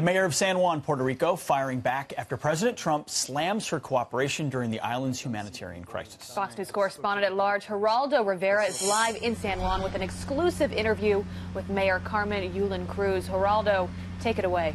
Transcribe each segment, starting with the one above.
The mayor of San Juan, Puerto Rico, firing back after President Trump slams her cooperation during the island's humanitarian crisis. Fox News correspondent at large Geraldo Rivera is live in San Juan with an exclusive interview with Mayor Carmen Yulin Cruz. Geraldo, take it away.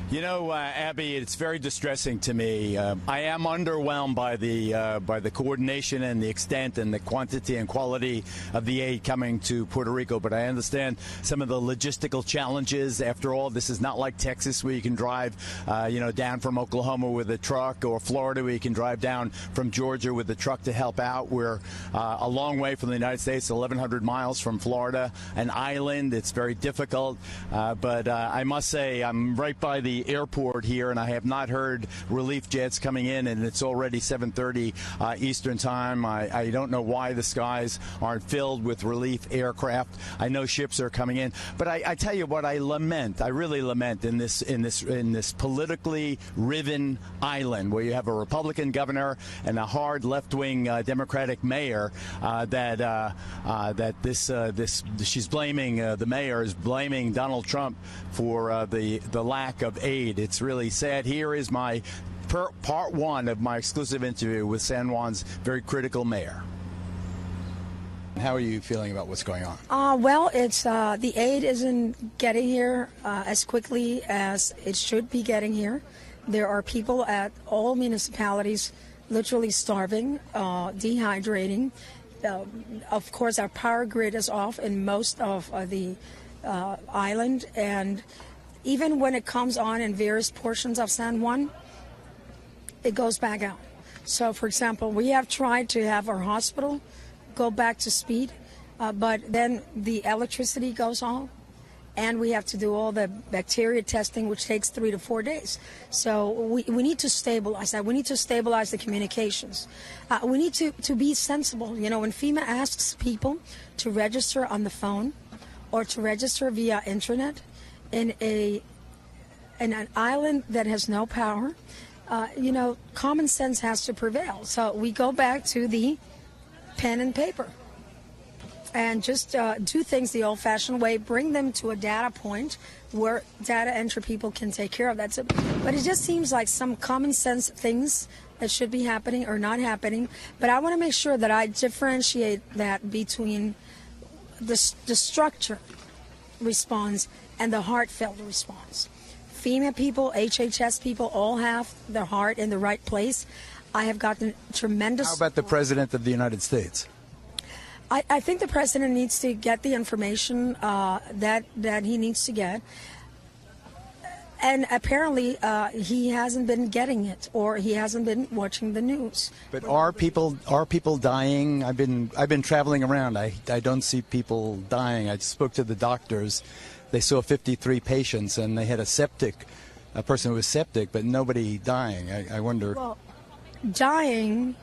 You know, Abby, it's very distressing to me. I am underwhelmed by the coordination and the extent and the quantity and quality of the aid coming to Puerto Rico. But I understand some of the logistical challenges. After all, this is not like Texas where you can drive, down from Oklahoma with a truck, or Florida where you can drive down from Georgia with a truck to help out. We're a long way from the United States, 1,100 miles from Florida, an island. It's very difficult. But I must say, I'm right by the airport here, and I have not heard relief jets coming in, and it's already 7:30 Eastern time. I don't know why the skies aren't filled with relief aircraft. I know ships are coming in, but I tell you what, I really lament in this politically riven island where you have a Republican governor and a hard left-wing Democratic mayor she's blaming the mayor is blaming Donald Trump for the lack of aid. It's really sad. Here is my part one of my exclusive interview with San Juan's very critical mayor. How are you feeling about what's going on? Well, it's the aid isn't getting here as quickly as it should be getting here. There are people at all municipalities literally starving, dehydrating. Of course, our power grid is off in most of the island, and even when it comes on in various portions of San Juan, it goes back out. So, for example, we have tried to have our hospital go back to speed, but then the electricity goes off, and we have to do all the bacteria testing, which takes 3 to 4 days. So we need to stabilize that. We need to stabilize the communications. We need to be sensible. You know, when FEMA asks people to register on the phone or to register via internet, in an island that has no power, common sense has to prevail. So we go back to the pen and paper and just do things the old-fashioned way, bring them to a data point where data entry people can take care of that. But it just seems like some common sense things that should be happening are not happening. But I want to make sure that I differentiate that between the structure response and the heartfelt response. FEMA people, HHS people all have their heart in the right place. I have gotten tremendous... How about the President of the United States? I think the President needs to get the information that he needs to get. And apparently he hasn't been getting it, or he hasn't been watching the news. But are people dying? I've been traveling around. I don't see people dying. I spoke to the doctors. They saw 53 patients, and they had a person who was septic, but nobody dying. I wonder. Well, dying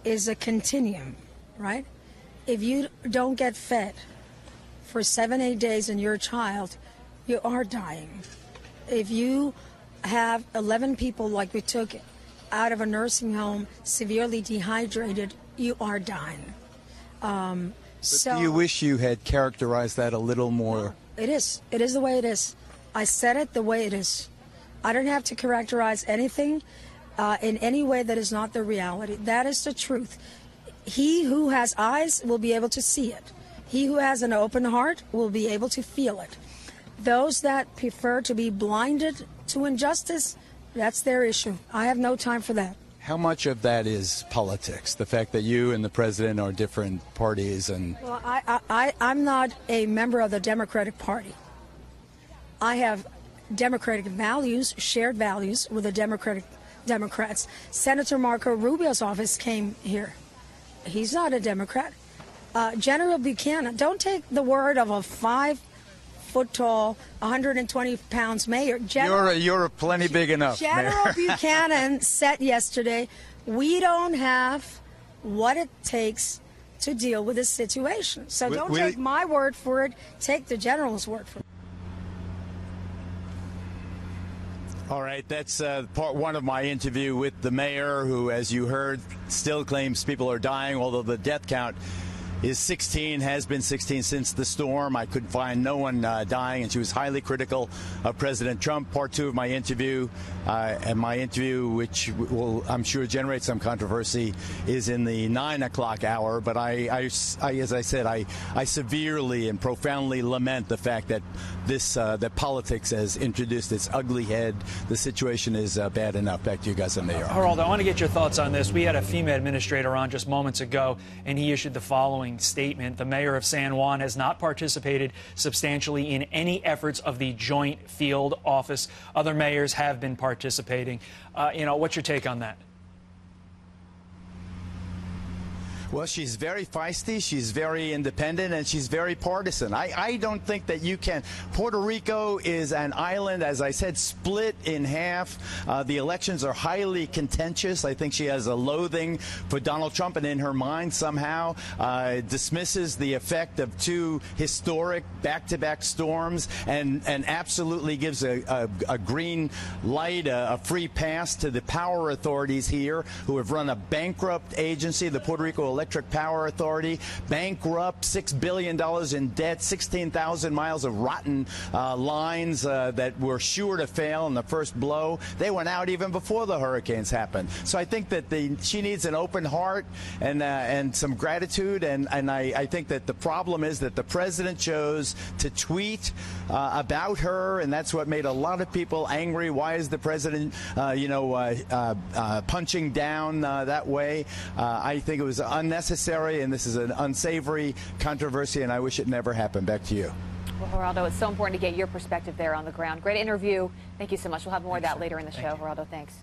is a continuum, right? If you don't get fed for 7-8 days and you're a child, you are dying. If you have 11 people like we took out of a nursing home severely dehydrated, you are dying. So do you wish you had characterized that a little more? It is. It is the way it is. I said it the way it is. I don't have to characterize anything in any way that is not the reality. That is the truth. He who has eyes will be able to see it. He who has an open heart will be able to feel it. Those that prefer to be blinded to injustice, that's their issue. I have no time for that. How much of that is politics? The fact that you and the president are different parties and... Well, I'm not a member of the Democratic Party. I have democratic values, shared values with the Democrats. Senator Marco Rubio's office came here. He's not a Democrat. General Buchanan, don't take the word of a 5-foot-tall, 120 pounds mayor. You're plenty big enough. General Buchanan said yesterday, we don't have what it takes to deal with this situation. So don't take my word for it. Take the general's word for it. All right, that's part one of my interview with the mayor, who, as you heard, still claims people are dying, although the death count is 16, has been 16 since the storm. I could find no one dying, and she was highly critical of President Trump. Part 2 of my interview, which will, I'm sure, generate some controversy, is in the 9 o'clock hour. But as I said, I severely and profoundly lament the fact that that politics has introduced its ugly head. The situation is bad enough. Back to you guys in New York. Geraldo, I want to get your thoughts on this. We had a FEMA administrator on just moments ago, and he issued the following statement. The mayor of San Juan has not participated substantially in any efforts of the Joint Field Office. Other mayors have been participating. What's your take on that? Well, she's very feisty, she's very independent, and she's very partisan. I don't think that you can. Puerto Rico is an island, as I said, split in half. The elections are highly contentious. I think she has a loathing for Donald Trump, and in her mind somehow dismisses the effect of 2 historic back-to-back storms and absolutely gives a green light, a free pass to the power authorities here, who have run a bankrupt agency, the Puerto Rico Electric Power Authority, bankrupt, $6 billion in debt, 16,000 miles of rotten lines that were sure to fail in the first blow. They went out even before the hurricanes happened. So I think that she needs an open heart and some gratitude. And I think that the problem is that the president chose to tweet about her, and that's what made a lot of people angry. Why is the president, punching down that way? I think it was unnecessary, and this is an unsavory controversy, and I wish it never happened. Back to you. Well, Geraldo, it's so important to get your perspective there on the ground. Great interview. Thank you so much. We'll have more of that later in the show. Geraldo, thanks.